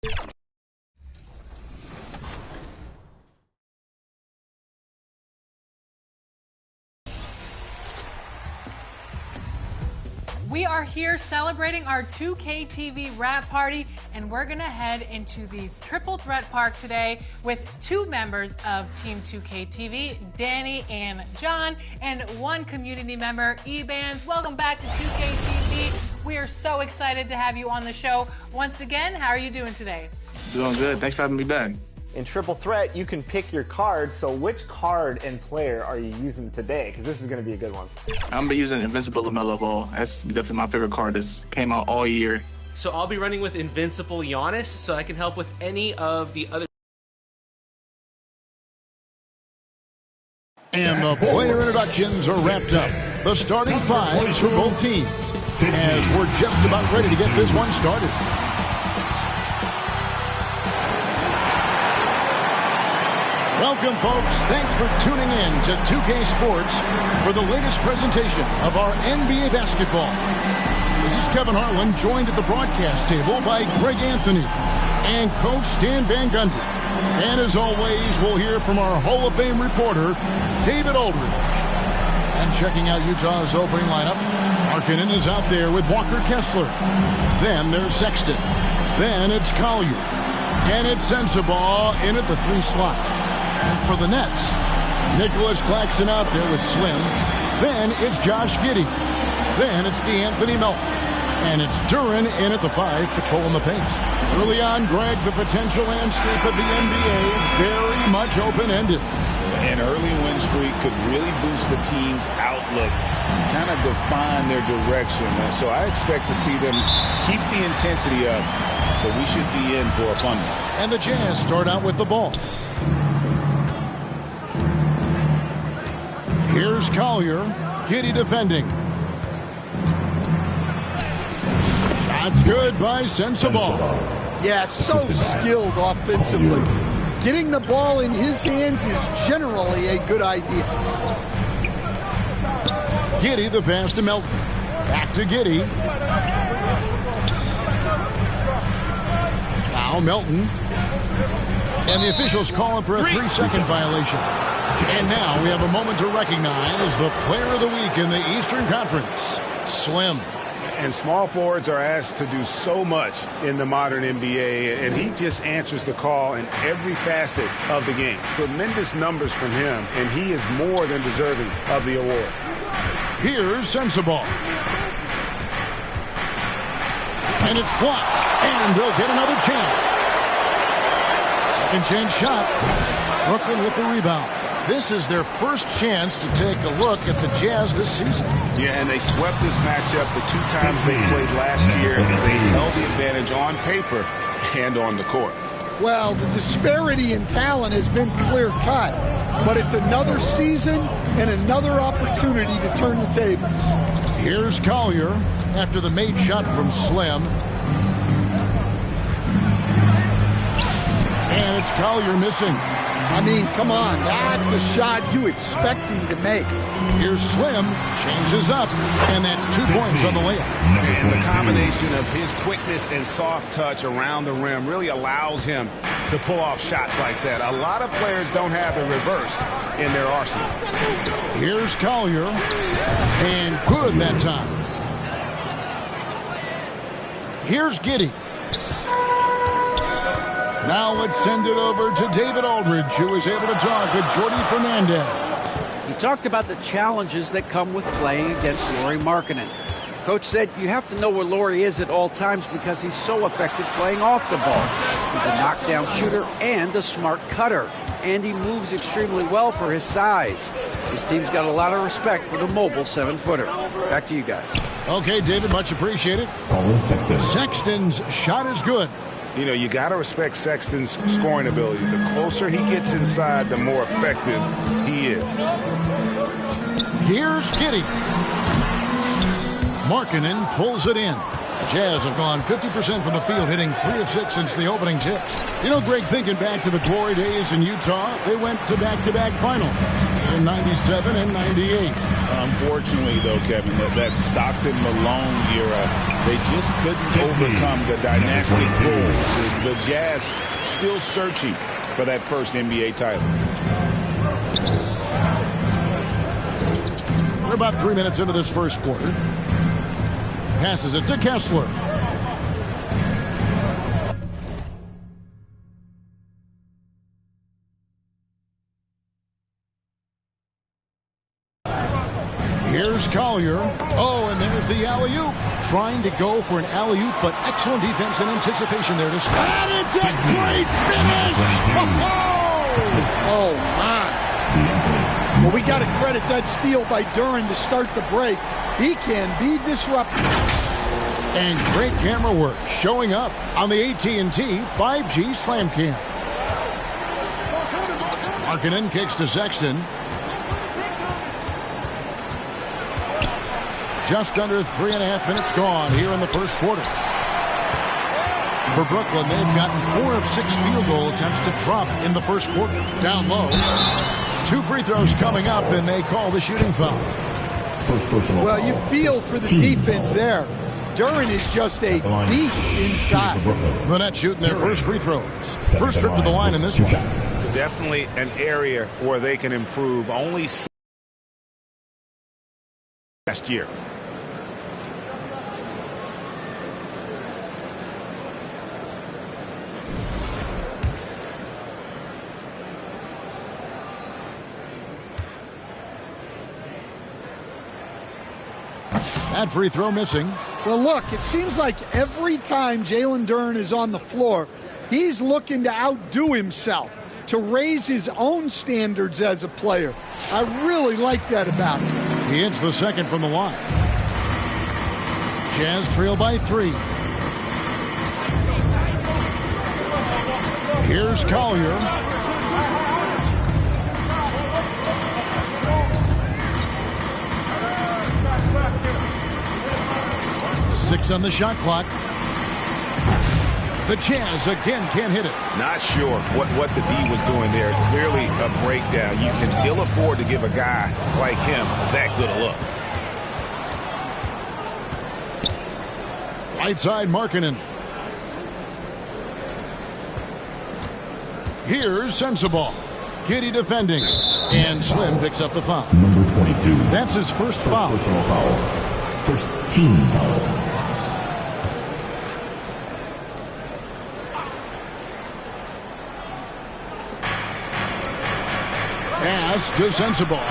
We are here celebrating our 2K TV wrap party, and we're going to head into the Triple Threat Park today with two members of Team 2K TV, Danny and John, and one community member, Ebans. Welcome back to 2K TV. We are so excited to have you on the show once again. How are you doing today? Doing good. Thanks for having me back. In Triple Threat, you can pick your card. So which card and player are you using today? Because this is going to be a good one. I'm going to be using Invincible LaMelo Ball. That's definitely my favorite card. This came out all year. So I'll be running with Invincible Giannis, so I can help with any of the other. And the player introductions are wrapped up. The starting fives for both teams. As we're just about ready to get this one started. Welcome, folks. Thanks for tuning in to 2K Sports for the latest presentation of our NBA basketball. This is Kevin Harlan, joined at the broadcast table by Greg Anthony and Coach Stan Van Gundy. And as always, we'll hear from our Hall of Fame reporter, David Aldridge. And checking out Utah's opening lineup, Markkanen is out there with Walker Kessler. Then there's Sexton. Then it's Collier. And it's Sensabaugh in at the 3 slot. And for the Nets, Nicholas Claxton out there with Slim. Then it's Josh Giddey. Then it's DeAnthony Melton. And it's Duran in at the 5, patrolling the paint. Early on, Greg, the potential landscape of the NBA very much open-ended. An early win streak could really boost the team's outlook, kind of define their direction. So I expect to see them keep the intensity up. So we should be in for a fun one. And the Jazz start out with the ball. Here's Collier. Giddey defending. Shot's good by Sensabaugh. Yeah, so skilled offensively. Getting the ball in his hands is generally a good idea. Giddey, the pass to Melton. Back to Giddey. Now Melton. And the officials calling for a 3-second violation. And now we have a moment to recognize the player of the week in the Eastern Conference, Slim. And small forwards are asked to do so much in the modern NBA, and he just answers the call in every facet of the game. Tremendous numbers from him, and he is more than deserving of the award. Here's Sensabaugh. And it's blocked, and they'll get another chance. Second chance shot. Brooklyn with the rebound. This is their first chance to take a look at the Jazz this season. Yeah, and they swept this matchup the 2 times they played last year. They held the advantage on paper and on the court. Well, the disparity in talent has been clear-cut, but it's another season and another opportunity to turn the tables. Here's Collier after the made shot from Slim. And it's Collier missing. I mean, come on, that's a shot you expect him to make. Here's Slim, changes up, and that's 2 points on the layup. And the combination of his quickness and soft touch around the rim really allows him to pull off shots like that. A lot of players don't have the reverse in their arsenal. Here's Collier, and good that time. Here's Giddey. Now let's send it over to David Aldridge, who was able to talk with Jordy Fernandez. He talked about the challenges that come with playing against Lauri Markkanen. Coach said you have to know where Lauri is at all times because he's so effective playing off the ball. He's a knockdown shooter and a smart cutter, and he moves extremely well for his size. This team's got a lot of respect for the mobile 7-footer. Back to you guys. Okay, David, much appreciated. Sexton's shot is good. You know, you got to respect Sexton's scoring ability. The closer he gets inside, the more effective he is. Here's Giddey. Markkanen pulls it in. The Jazz have gone 50% from the field, hitting 3 of 6 since the opening tip. You know, Greg, thinking back to the glory days in Utah, they went to back-to-back finals. in 97 and 98. Unfortunately, though, Kevin, that Stockton-Malone era, they just couldn't overcome the dynastic pull. The Jazz still searching for that first NBA title. We're about 3 minutes into this first quarter. Passes it to Kessler. Here's Collier. Oh, and there's the alley-oop. Trying to go for an alley-oop, but excellent defense and anticipation there to start. And it's a great finish! Oh, my. Well, we got to credit that steal by Duren to start the break. He can be disruptive. And great camera work showing up on the AT&T 5G Slam Cam. Markkanen kicks to Sexton. Just under 3.5 minutes gone here in the first quarter. For Brooklyn, they've gotten 4 of 6 field goal attempts to drop in the first quarter. Down low. 2 free throws coming up, and they call the shooting foul. Well, you feel for the defense there. Duren is just a beast inside. The Nets shooting their first free throws. First trip to the line in this one. Definitely an area where they can improve. Only last year. That free throw missing. Well, look, it seems like every time Jalen Duren is on the floor, he's looking to outdo himself, to raise his own standards as a player. I really like that about him. He hits the second from the line. Jazz trail by 3. Here's Collier. Six on the shot clock. The Jazz again can't hit it. Not sure what the D was doing there. Clearly a breakdown. You can ill afford to give a guy like him that good a look. Right side, Markkanen. Here's Sensabaugh. Giddy defending. And Slim picks up the foul. Number 22. That's his first foul. Personal foul. First team foul. Pass to Sensabaugh.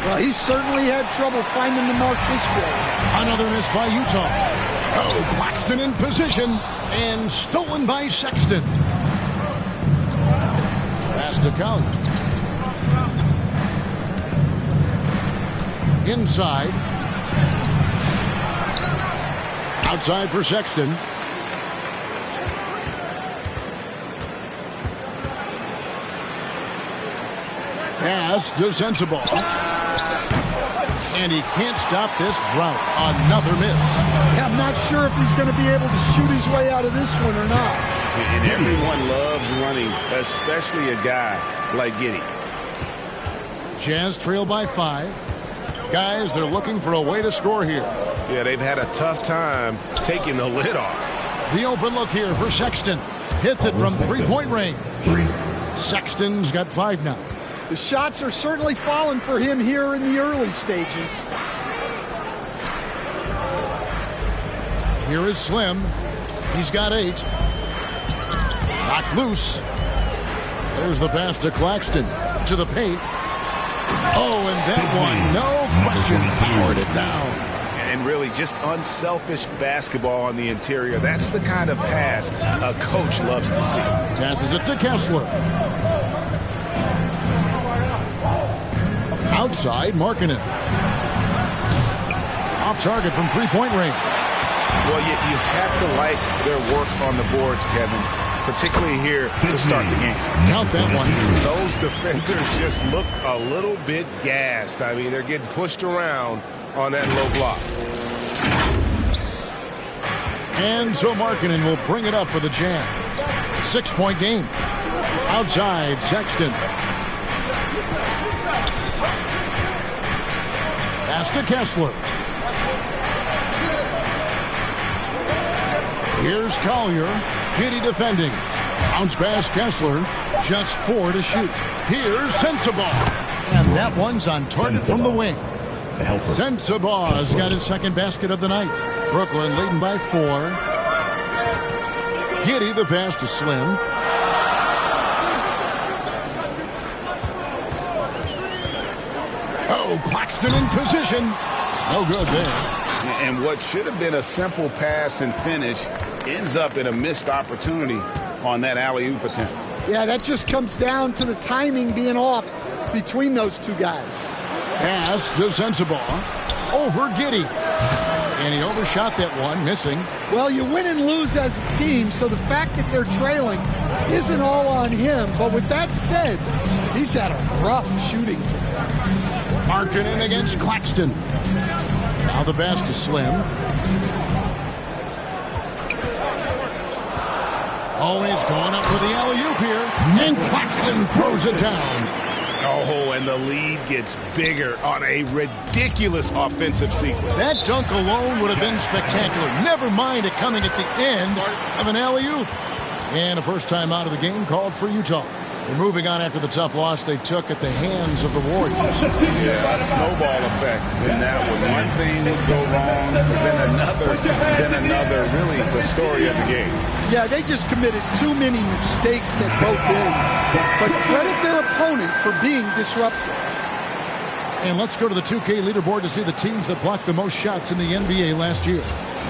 Well, he certainly had trouble finding the mark this way. Another miss by Utah. Oh, Claxton in position and stolen by Sexton. Pass to Collier. Inside. Outside for Sexton. Pass to Sensabaugh. And he can't stop this drought. Another miss. Yeah, I'm not sure if he's going to be able to shoot his way out of this one or not. And everyone loves running, especially a guy like Giddy. Jazz trail by 5. Guys, they're looking for a way to score here. Yeah, they've had a tough time taking the lid off. The open look here for Sexton. Hits it from three-point range. Sexton's got 5 now. The shots are certainly falling for him here in the early stages. Here is Slim. He's got 8. Knocked loose. There's the pass to Claxton. To the paint. Oh, and that one, no question, powered it down. And really just unselfish basketball on the interior. That's the kind of pass a coach loves to see. Passes it to Kessler. Outside, Markkanen. Off target from three-point range. Well, you have to like their work on the boards, Kevin, particularly here to start the game. Count that one. Those defenders just look a little bit gassed. I mean, they're getting pushed around on that low block. And so Markkanen will bring it up for the Jazz. 6-point game. Outside, Sexton. Pass to Kessler. Here's Collier. Giddy defending. Bounce pass Kessler. Just 4 to shoot. Here's Sensabaugh. And that one's on target from the wing. Sensabaugh's got his second basket of the night. Brooklyn leading by 4. Giddy the pass to Slim. Oh, Claxton in position. No good there. And what should have been a simple pass and finish ends up in a missed opportunity on that alley-oop attempt. Yeah, that just comes down to the timing being off between those two guys. Pass to Sensabaugh. Over Giddy. And he overshot that one, missing. Well, you win and lose as a team, so the fact that they're trailing isn't all on him. But with that said, he's had a rough shooting. Markkanen against Claxton. Now the pass to Slim. Always going up for the alley-oop here. And Claxton throws it down. Oh, and the lead gets bigger on a ridiculous offensive sequence. That dunk alone would have been spectacular. Never mind it coming at the end of an alley-oop. And a first time out of the game called for Utah. They're moving on after the tough loss they took at the hands of the Warriors. Yeah, a snowball effect in that one. One thing would go wrong, then another. Really the story of the game. Yeah, they just committed too many mistakes at both ends. But credit their opponent for being disruptive. And let's go to the 2K leaderboard to see the teams that blocked the most shots in the NBA last year.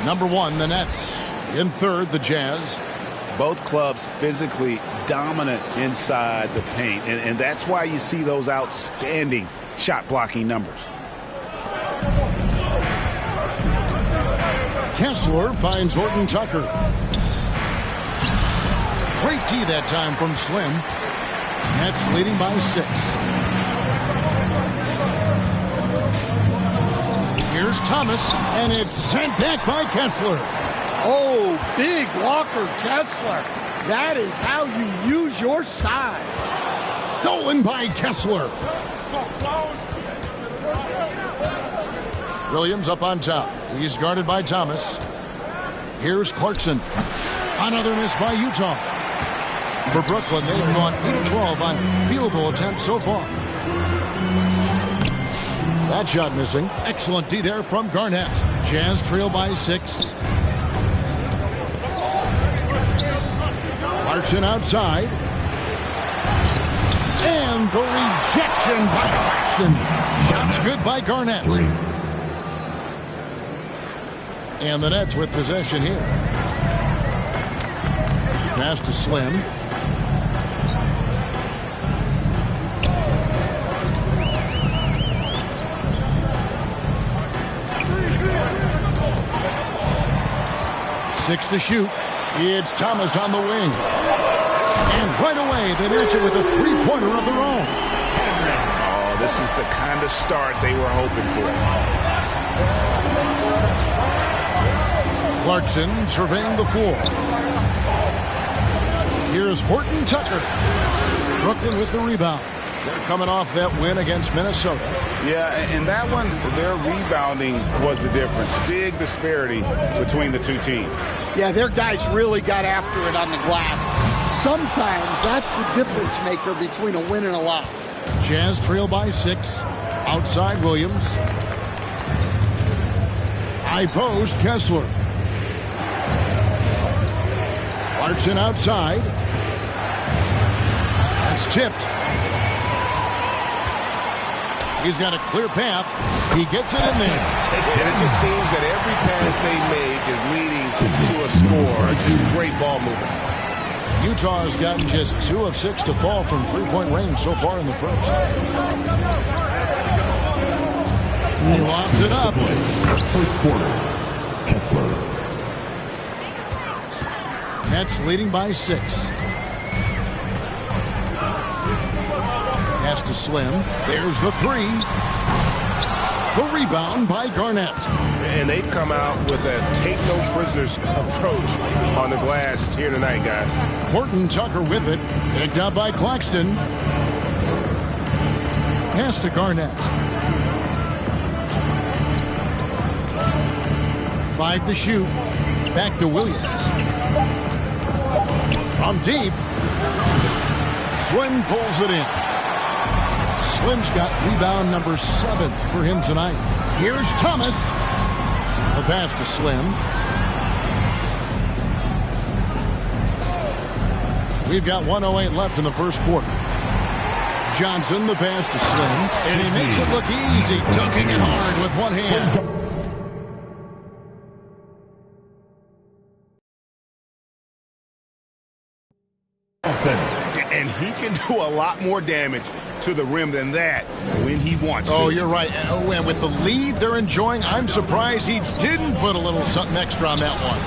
Number 1, the Nets. In third, the Jazz. Both clubs physically dominant inside the paint, and that's why you see those outstanding shot blocking numbers. Kessler finds Horton Tucker. Great D that time from Slim. Nets leading by 6. Here's Thomas, and it's sent back by Kessler. Oh, big Walker Kessler. That is how you use your size. Stolen by Kessler. Williams up on top. He's guarded by Thomas. Here's Clarkson. Another miss by Utah. For Brooklyn, they've gone 8-12 on field goal attempts so far. That shot missing. Excellent D there from Garnett. Jazz trail by 6. Clarkson outside. And the rejection by Claxton. Shots good by Garnett. 3. And the Nets with possession here. Pass to Slim. Six to shoot. It's Thomas on the wing. And right away, they match it with a three-pointer of their own. Oh, this is the kind of start they were hoping for. Clarkson surveying the floor. Here's Horton Tucker. Brooklyn with the rebound. They're coming off that win against Minnesota. Yeah, and that one, their rebounding was the difference. Big disparity between the two teams. Yeah, their guys really got after it on the glass. Sometimes that's the difference maker between a win and a loss. Jazz trail by 6. Outside Williams. High post Kessler. Clarkson outside. That's tipped. He's got a clear path. He gets it in there. And it just seems that every pass they make is leading to a score. Just great ball movement. Utah has gotten just 2 of 6 to fall from three-point range so far in the first. He lobs it up. First quarter, Kessler. Nets leading by 6. Pass to Slim. There's the 3. The rebound by Garnett. And they've come out with a take-no-prisoners approach on the glass here tonight, guys. Horton Tucker with it. Picked up by Claxton. Pass to Garnett. 5 to shoot. Back to Williams. From deep. Slim pulls it in. Slim's got rebound number 7 for him tonight. Here's Thomas. A pass to Slim. We've got 1:08 left in the first quarter. Johnson, the pass to Slim. And he makes it look easy, dunking it hard with one hand. And he can do a lot more damage to the rim than that when he wants to. Oh, you're right. Oh, and with the lead they're enjoying, I'm surprised he didn't put a little something extra on that one.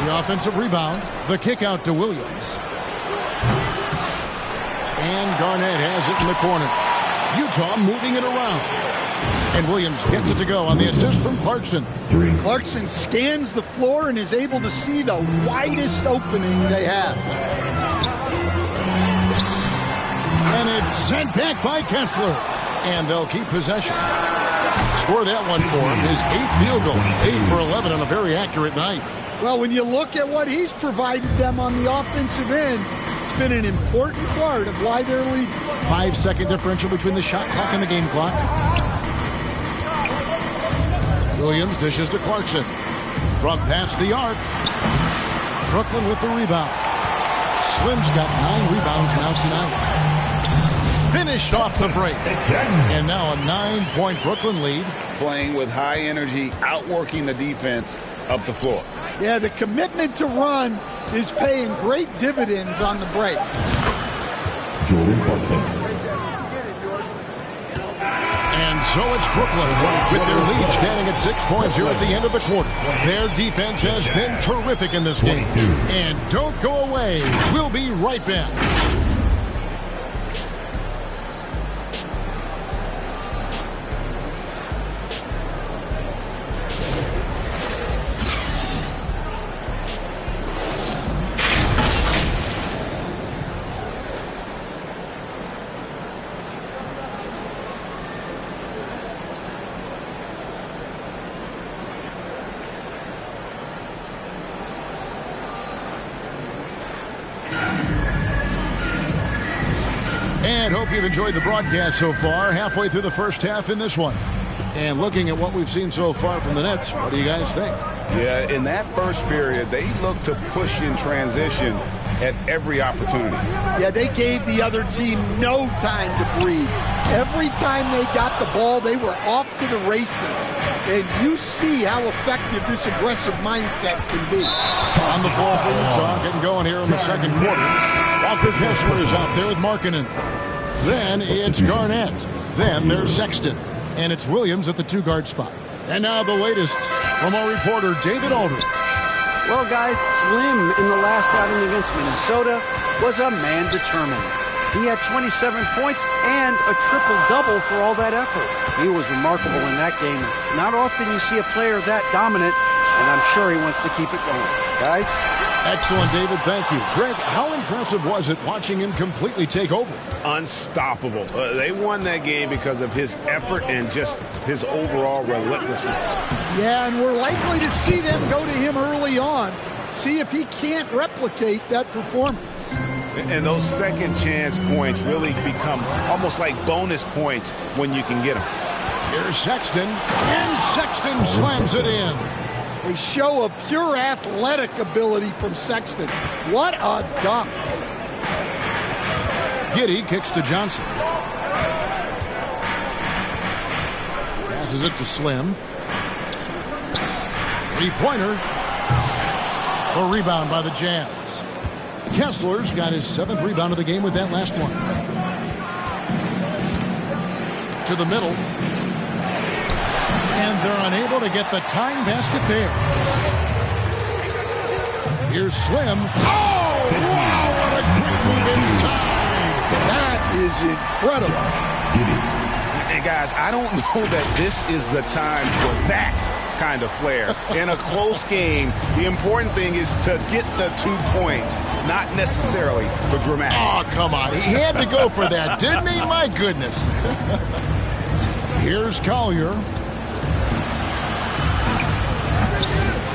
The offensive rebound, the kick out to Williams. And Garnett has it in the corner. Utah moving it around. And Williams gets it to go on the assist from Clarkson. Clarkson scans the floor and is able to see the widest opening they have. And it's sent back by Kessler. And they'll keep possession. Score that one for him. His 8th field goal. 8 for 11 on a very accurate night. Well, when you look at what he's provided them on the offensive end, it's been an important part of why they're leading. 5-second differential between the shot clock and the game clock. Williams dishes to Clarkson. From past the arc. Brooklyn with the rebound. Slim's got 9 rebounds now tonight. Finished off the break. And now a 9-point Brooklyn lead. Playing with high energy, outworking the defense up the floor. Yeah, the commitment to run is paying great dividends on the break. Jordan Clarkson. And so it's Brooklyn with their lead standing at 6 points here at the end of the quarter. Their defense has been terrific in this game. And don't go away. We'll be right back. And hope you've enjoyed the broadcast so far. Halfway through the first half in this one. And looking at what we've seen so far from the Nets, what do you guys think? Yeah, in that first period, they looked to push in transition at every opportunity. Yeah, they gave the other team no time to breathe. Every time they got the ball, they were off to the races. And you see how effective this aggressive mindset can be. On the floor for Utah, getting going here in the second quarter. Walker Kessler is out there with Markkanen. Then it's Garnett. Then there's Sexton. And it's Williams at the 2-guard spot. And now the latest from our reporter, David Aldridge. Well, guys, Slim in the last outing against Minnesota was a man determined. He had 27 points and a triple-double for all that effort. He was remarkable in that game. It's not often you see a player that dominant, and I'm sure he wants to keep it going. Guys? Excellent, David. Thank you. Greg, how impressive was it watching him completely take over? Unstoppable. They won that game because of his effort and just his overall relentlessness. Yeah, and we're likely to see them go to him early on. See if he can't replicate that performance. And those second chance points really become almost like bonus points when you can get them. Here's Sexton, and Sexton slams it in. They show a pure athletic ability from Sexton. What a dunk. Giddey kicks to Johnson. Passes it to Slim. Three-pointer. A rebound by the Jazz. Kessler's got his 7th rebound of the game with that last one. To the middle. And they're unable to get the time basket there. Here's Slim. Oh, wow, what a quick move inside. That is incredible. And guys, I don't know that this is the time for that kind of flair. In a close game, the important thing is to get the 2 points, not necessarily the dramatics. Oh, come on. He had to go for that, didn't he? My goodness. Here's Collier.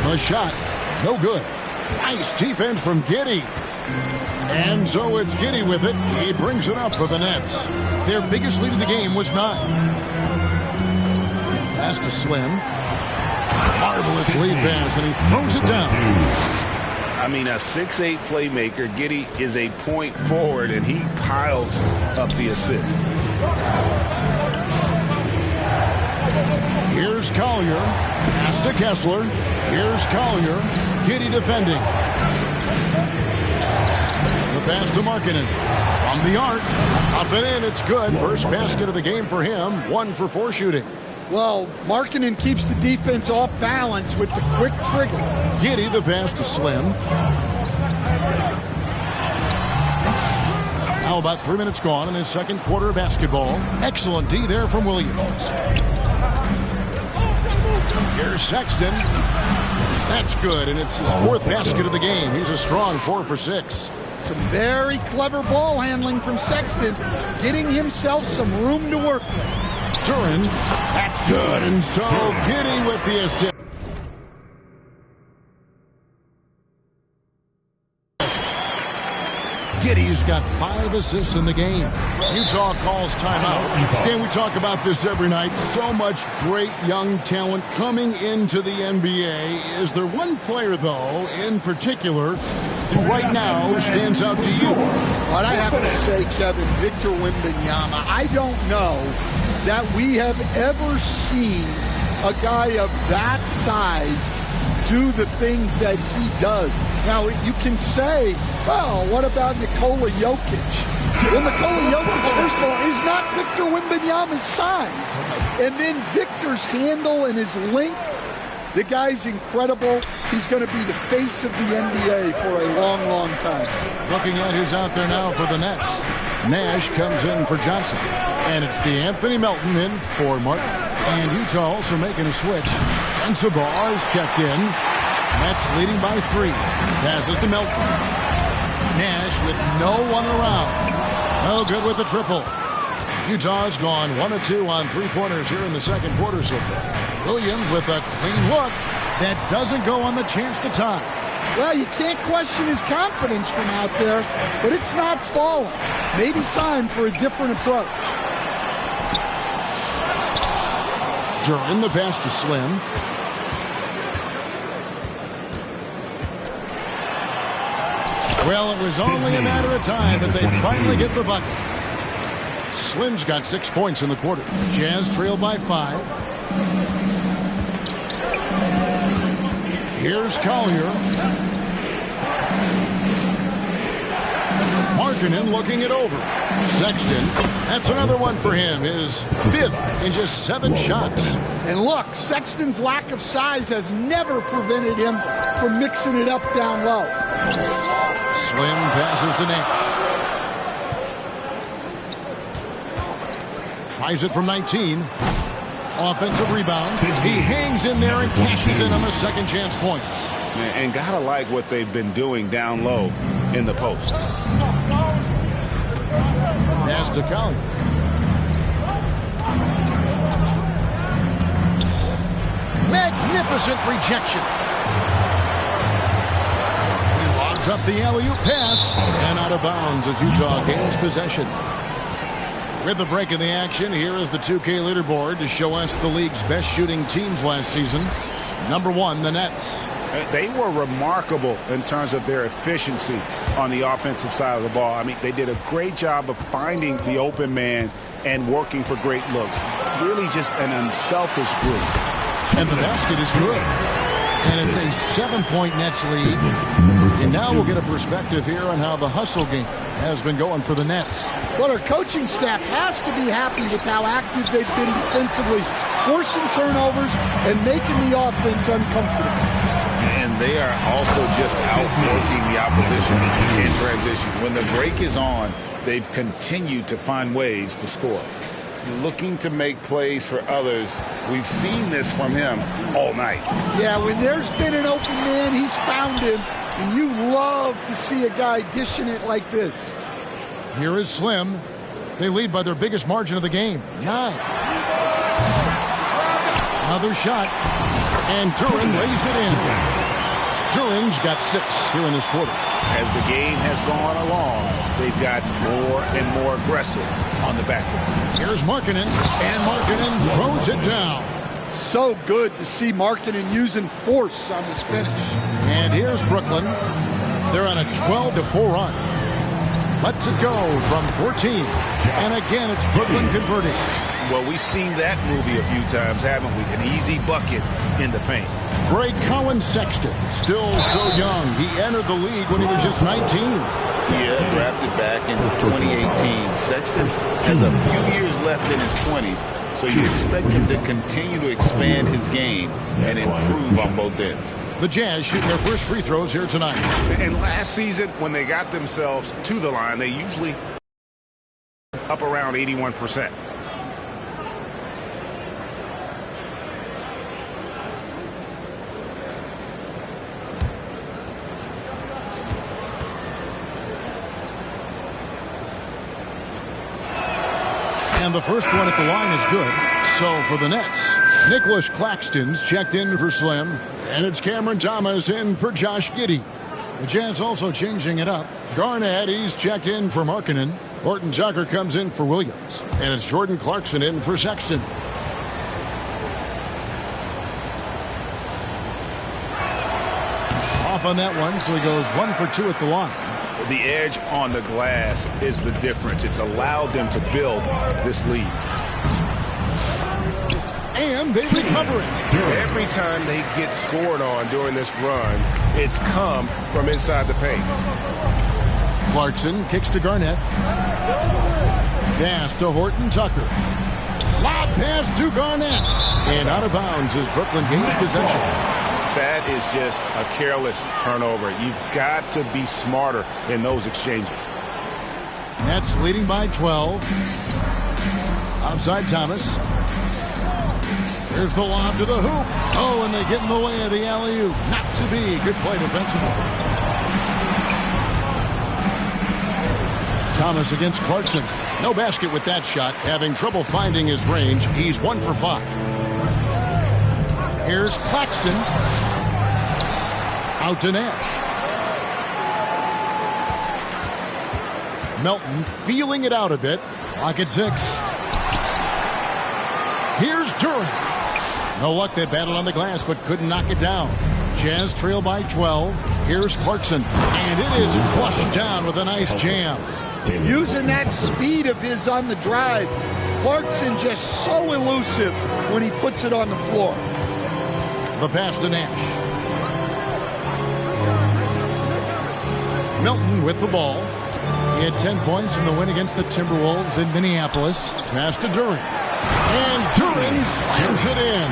The shot, no good. Nice defense from Giddey. And so it's Giddey with it. He brings it up for the Nets. Their biggest lead of the game was 9. Pass to Slim. Marvelous lead pass, and he throws it down. I mean, a 6'8 playmaker. Giddey is a point forward, and he piles up the assists. Here's Collier. Pass to Kessler. Here's Collier. Giddey defending. The pass to Markkanen. From the arc. Up and in. It's good. First basket of the game for him. 1 for 4 shooting. Well, Markkanen keeps the defense off balance with the quick trigger. Giddey, the pass to Slim. Now about 3 minutes gone in his second quarter of basketball. Excellent D there from Williams. Here's Sexton. That's good, and it's his 4th basket of the game. He's a strong 4 for 6. Some very clever ball handling from Sexton, getting himself some room to work with. Duran, that's good, and so Giddey with the assist. Giddey's got 5 assists in the game. Utah calls timeout. Dan, we talk about this every night. So much great young talent coming into the NBA. Is there one player, though, in particular, who right now stands out to you? What I have to say, Kevin, Victor Wembanyama, I don't know that we have ever seen a guy of that size do the things that he does. Now, you can say, well, what about Nikola Jokic? Well, Nikola Jokic, first of all, is not Victor Wembanyama's size. And then Victor's handle and his length, the guy's incredible. He's going to be the face of the NBA for a long, long time. Looking at who's out there now for the Nets. Nash comes in for Johnson. And it's DeAnthony Melton in for Martin. And Utah also making a switch. Sensabaugh is checked in. Nets leading by 3. Passes to Melton. Nash with no one around. No good with the triple. Utah's gone 1 of 2 on 3-pointers here in the second quarter so far. Williams with a clean look that doesn't go on the chance to tie. Well, you can't question his confidence from out there, but it's not falling. Maybe time for a different approach. Duran, the pass to Slim. Well, it was only a matter of time that they finally get the bucket. Slim's got 6 points in the quarter. Jazz trail by 5. Here's Collier. Markkanen looking it over. Sexton, that's another one for him. His 5th in just 7 shots. And look, Sexton's lack of size has never prevented him from mixing it up down low. Slim passes to Nash. Tries it from 19. Offensive rebound. He hangs in there and cashes in on the second chance points. And gotta like what they've been doing down low in the post. Pass to Collier. Magnificent rejection. He lobs up the alley-oop pass and out of bounds as Utah gains possession. With the break in the action, here is the 2K leaderboard to show us the league's best shooting teams last season. Number 1, the Nets. They were remarkable in terms of their efficiency on the offensive side of the ball. I mean, they did a great job of finding the open man and working for great looks. Really just an unselfish group. And the basket is good. And it's a 7-point Nets lead. And now we'll get a perspective here on how the hustle game has been going for the Nets. Well, our coaching staff has to be happy with how active they've been defensively, forcing turnovers and making the offense uncomfortable. And they are also just outworking the opposition in transition. When the break is on, they've continued to find ways to score. Looking to make plays for others. We've seen this from him all night. Yeah, when there's been an open man, he's found him. And you love to see a guy dishing it like this. Here is Slim. They lead by their biggest margin of the game, 9. Another shot. And Duren lays it in. Duren's got 6 here in this quarter. As the game has gone along, they've gotten more and more aggressive on the backboard. Here's Markkanen, and Markkanen throws it down. So good to see Markkanen using force on his finish. And here's Brooklyn. They're on a 12-4 run. Lets it go from 14. And again, it's Brooklyn converting. Well, we've seen that movie a few times, haven't we? An easy bucket in the paint. Greg Collins Sexton, still so young. He entered the league when he was just 19. Yeah, drafted back in 2018. Sexton has a few years left in his 20s, so you expect him to continue to expand his game and improve on both ends. The Jazz shooting their first free throws here tonight. And last season, when they got themselves to the line, they usually up around 81%. And the first one at the line is good. So for the Nets, Nicholas Claxton's checked in for Slim. And it's Cameron Thomas in for Josh Giddey. The Jazz also changing it up. Garnett, he's checked in for Markkanen. Horton Tucker comes in for Williams. And it's Jordan Clarkson in for Sexton. Off on that one, so he goes 1 for 2 at the line. The edge on the glass is the difference. It's allowed them to build this lead. And they recover it. Every time they get scored on during this run, it's come from inside the paint. Clarkson kicks to Garnett. Pass to Horton Tucker. Lob pass to Garnett. And out of bounds as Brooklyn gains possession. That is just a careless turnover. You've got to be smarter in those exchanges. Nets leading by 12. Outside Thomas. There's the lob to the hoop. Oh, and they get in the way of the alley-oop. Not to be. Good play defensively. Thomas against Clarkson. No basket with that shot. Having trouble finding his range. He's 1 for 5. Here's Claxton. Out to Nash. Melton feeling it out a bit. Clock at 6. Here's Duren. No luck, they battled on the glass but couldn't knock it down. Jazz trail by 12. Here's Clarkson. And it is flushed down with a nice jam. Using that speed of his on the drive. Clarkson just so elusive when he puts it on the floor. The pass to Nash. Melton with the ball. He had 10 points in the win against the Timberwolves in Minneapolis. Pass to Duren. And Duren slams it in.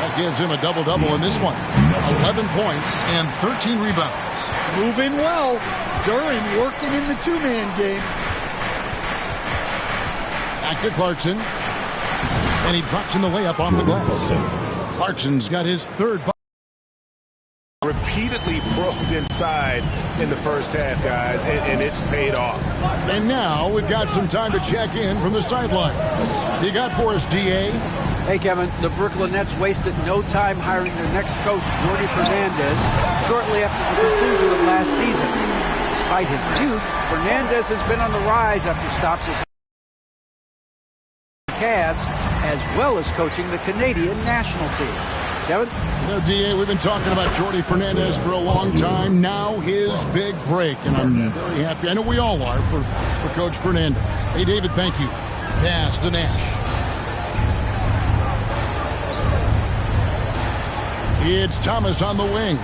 That gives him a double-double in this one. 11 points and 13 rebounds. Moving well. Duren working in the two-man game. Back to Clarkson. And he drops in the layup off the glass. Clarkson's got his third. Repeatedly broke inside in the first half, guys, and it's paid off. And now we've got some time to check in from the sidelines. You got for us, DA? Hey, Kevin, the Brooklyn Nets wasted no time hiring their next coach, Jordi Fernandez, shortly after the conclusion of last season. Despite his youth, Fernandez has been on the rise after stops his Cavs, as well as coaching the Canadian national team. Kevin? No, DA, we've been talking about Jordi Fernandez for a long time. Now his big break, and I'm very happy. I know we all are for Coach Fernandez. Hey, David, thank you. Pass to Nash. It's Thomas on the wing.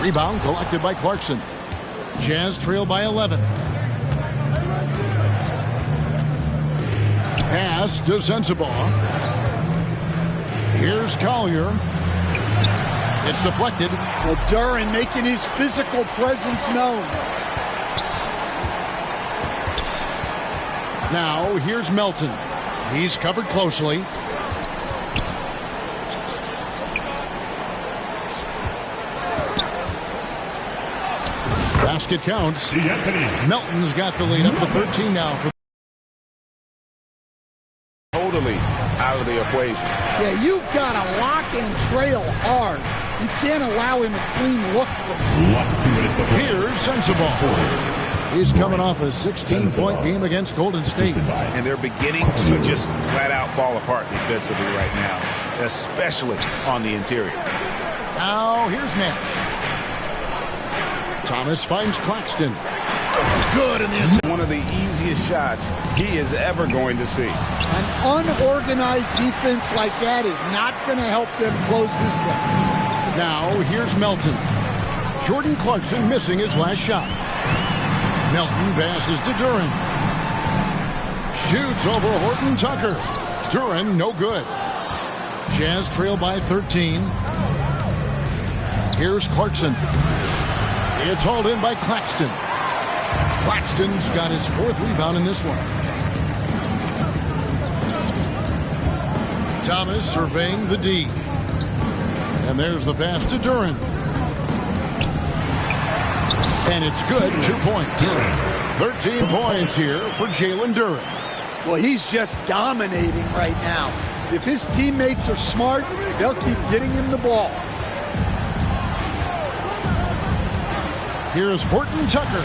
Rebound collected by Clarkson. Jazz trail by 11. Pass to Sensabaugh. Here's Collier. It's deflected. Well, Duren making his physical presence known. Now, here's Melton. He's covered closely. Basket counts. Melton's got the lead up to 13 now. Totally out of the equation. Yeah, you've got to lock and trail hard. You can't allow him a clean look from him. Here's Sensible. He's coming off a 16-point game against Golden State. And they're beginning to just flat out fall apart defensively right now, especially on the interior. Now here's Nash. Thomas finds Claxton. Good in the assist. One of the easiest shots he is ever going to see. An unorganized defense like that is not going to help them close this deficit. Now here's Melton. Jordan Clarkson missing his last shot. Melton passes to Duren. Shoots over Horton Tucker. Duren no good. Jazz trail by 13. Here's Clarkson. It's hauled in by Claxton. Claxton's got his 4th rebound in this one. Thomas surveying the D. And there's the pass to Duren. And it's good, 2 points. 13 points here for Jalen Duren. Well, he's just dominating right now. If his teammates are smart, they'll keep getting him the ball. Here's Horton Tucker.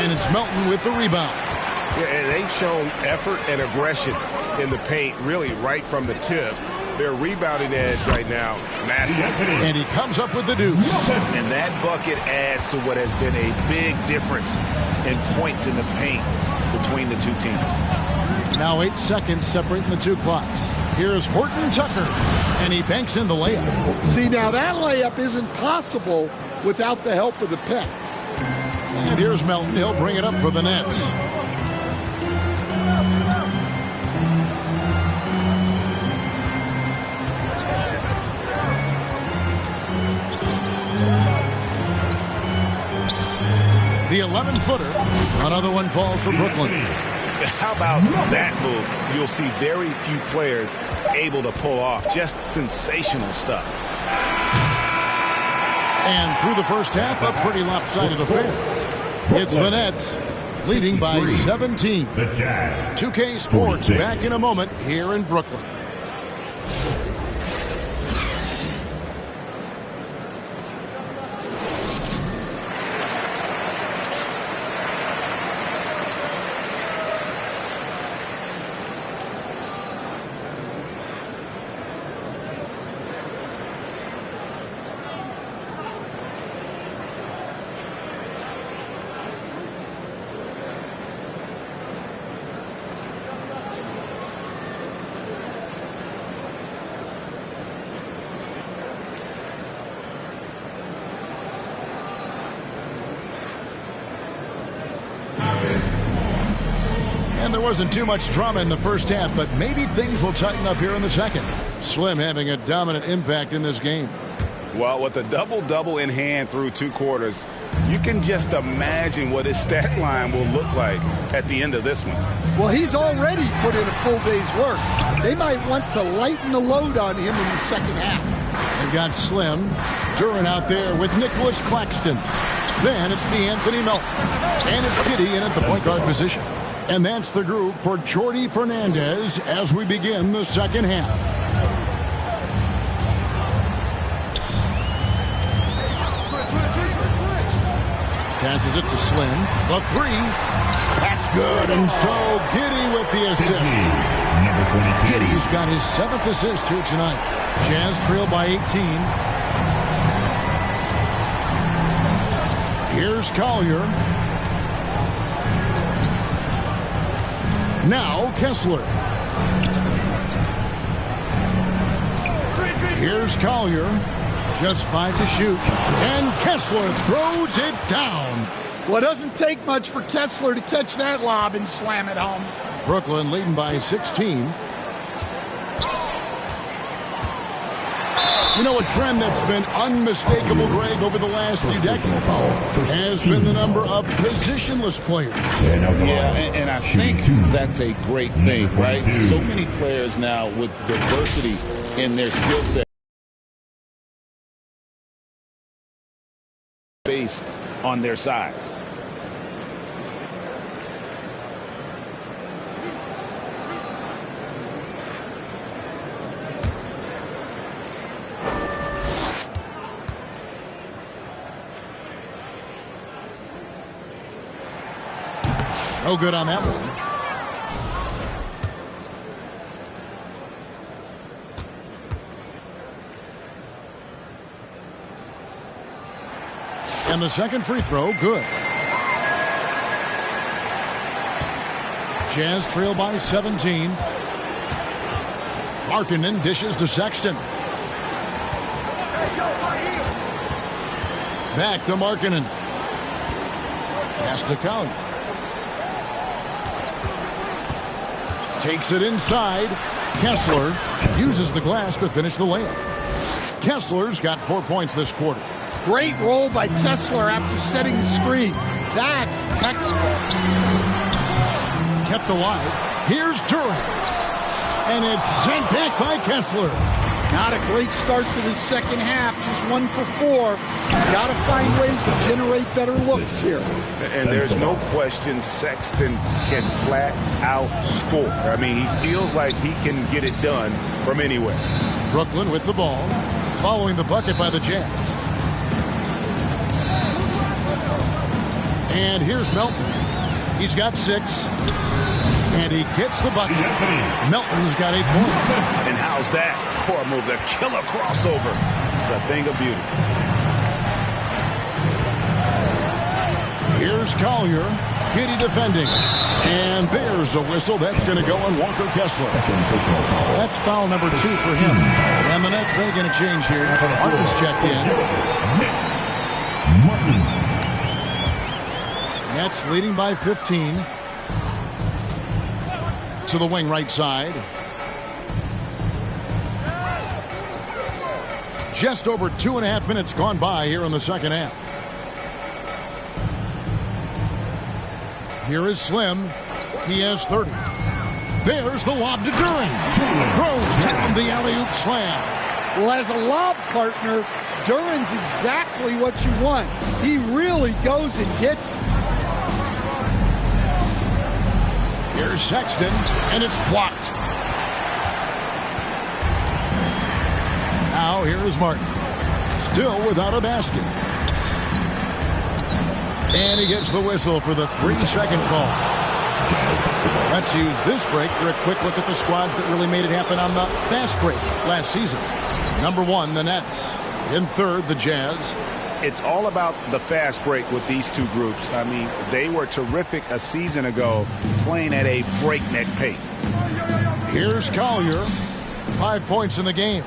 And it's Melton with the rebound. Yeah, and they've shown effort and aggression in the paint, really right from the tip. Their rebounding edge right now, massive. And he comes up with the deuce. And that bucket adds to what has been a big difference in points in the paint between the two teams. Now 8 seconds separating the two clocks. Here's Horton Tucker. And he banks in the layup. See, now that layup isn't possible without the help of the pick. And here's Melton. He'll bring it up for the Nets. The 11-footer. Another one falls for Brooklyn. How about that move? You'll see very few players able to pull off just sensational stuff. And through the first half, a pretty lopsided affair. It's the Nets leading by 17. 2K Sports back in a moment here in Brooklyn. And there wasn't too much drama in the first half, but maybe things will tighten up here in the second. Slim having a dominant impact in this game. Well, with a double-double in hand through 2 quarters, you can just imagine what his stat line will look like at the end of this one. Well, he's already put in a full day's work. They might want to lighten the load on him in the second half. They've got Slim. Duren out there with Nicholas Claxton. Then it's DeAnthony Melton. And it's Giddey in at the point guard position. And that's the group for Jordi Fernandez as we begin the second half. Passes it to Slim. The 3. That's good. And so Giddey with the assist. Giddey's got his 7th assist here tonight. Jazz trail by 18. Here's Collier. Now Kessler. Here's Collier. Just 5 to shoot. And Kessler throws it down. Well, it doesn't take much for Kessler to catch that lob and slam it home. Brooklyn leading by 16. You know, a trend that's been unmistakable, Greg, over the last few decades has been the number of positionless players. Yeah, and I think that's a great thing, right? So many players now with diversity in their skill set based on their size. No good on that one. And the second free throw, good. Jazz trail by 17. Markkanen dishes to Sexton. Back to Markkanen. Pass to Collier. Takes it inside. Kessler uses the glass to finish the layup. Kessler's got 4 points this quarter. Great roll by Kessler after setting the screen. That's textbook. Kept alive. Here's Durant. And it's sent back by Kessler. Not a great start to the second half. Just 1 for 4. Got to find ways to generate better looks here. And there's no question Sexton can flat out score. I mean, he feels like he can get it done from anywhere. Brooklyn with the ball, following the bucket by the Jazz. And here's Melton. He's got 6. And he gets the bucket. Melton's got 8 points. And how's that for a move? The killer crossover. It's a thing of beauty. Here's Collier. Giddy defending. And there's a whistle. That's going to go on Walker Kessler. That's foul number 2 for him. And the Nets making a change here. Martin's checked in. Nets leading by 15. To the wing right side. Just over 2.5 minutes gone by here in the second half. Here is Slim. He has 30. There's the lob to Duren. Throws down the alley-oop slam. Well, as a lob partner, Duren's exactly what you want. He really goes and gets it. Here's Sexton, and it's blocked. Now here is Martin. Still without a basket. And he gets the whistle for the 3-second call. Let's use this break for a quick look at the squads that really made it happen on the fast break last season. Number 1, the Nets. In third, the Jazz. It's all about the fast break with these two groups. I mean, they were terrific a season ago, playing at a breakneck pace. Here's Collier. 5 points in the game.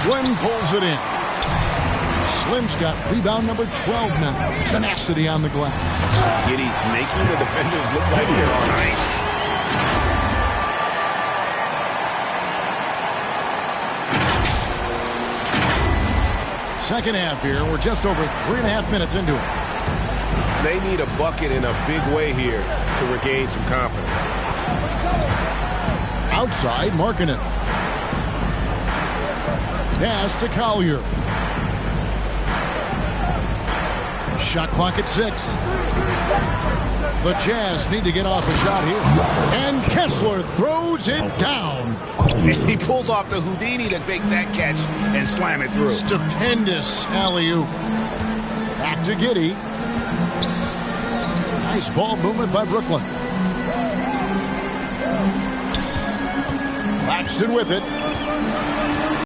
Slim pulls it in. Slim's got rebound number 12 now. Tenacity on the glass. Giddy making the defenders look like they're on ice. Second half here. We're just over 3.5 minutes into it. They need a bucket in a big way here to regain some confidence. Outside, Markkanen. Pass to Collier. Shot clock at 6. The Jazz need to get off a shot here. And Kessler throws it down. He pulls off the Houdini to make that catch and slam it through. Stupendous alley-oop. Back to Giddy. Nice ball movement by Brooklyn. Claxton with it.